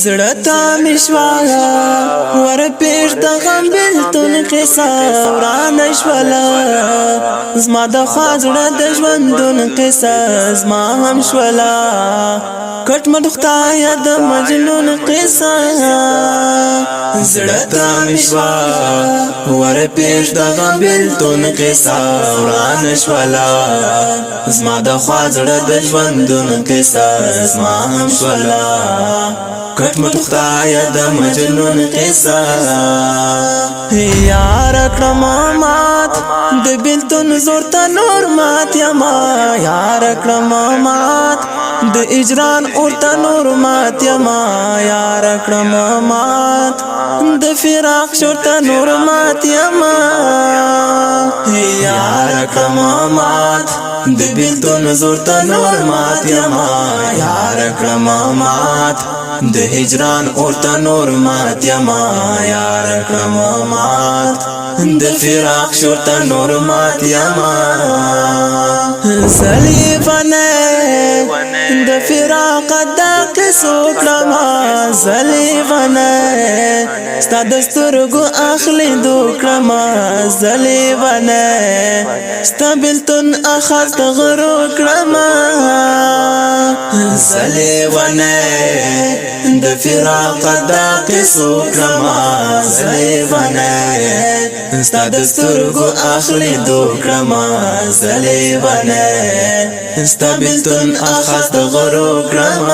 زړتا مشوالا ور پیش د غم بلتون قصه وران شولا زما د خوازړه د ژوندون قصه زما هم شولا کټ مدختای د مجنون قصه زړتا مشوالا ور پیش د غم بلتون قصه وران شولا زما د خوازړه د ژوندون قصه زما هم شولا کټ مدختای د مجنون قصه یار کړم مات د بلتون زور ته نور مات یما یار کړم مات د اجران اورته نور مات یما یار کړم مات د فراق شورته نور مات یما یار کړم مات د بلتون زور ته نور مات یما یار کړم مات د هجران اورته نور مات یما یار کړم مات د فراق شورته نور مات یما زلیفانه د فراق د قصو کړم زلیفانه ستا د سترګو اخلي دو کړم زلیفانه ستا بلتون اخذ غرو کړم زلیفانه د فراق د قصو کړم زلیفانه ستا د سترګو اخلي دو کړم زلیفانه ستا بلتون اخذ غرو کړم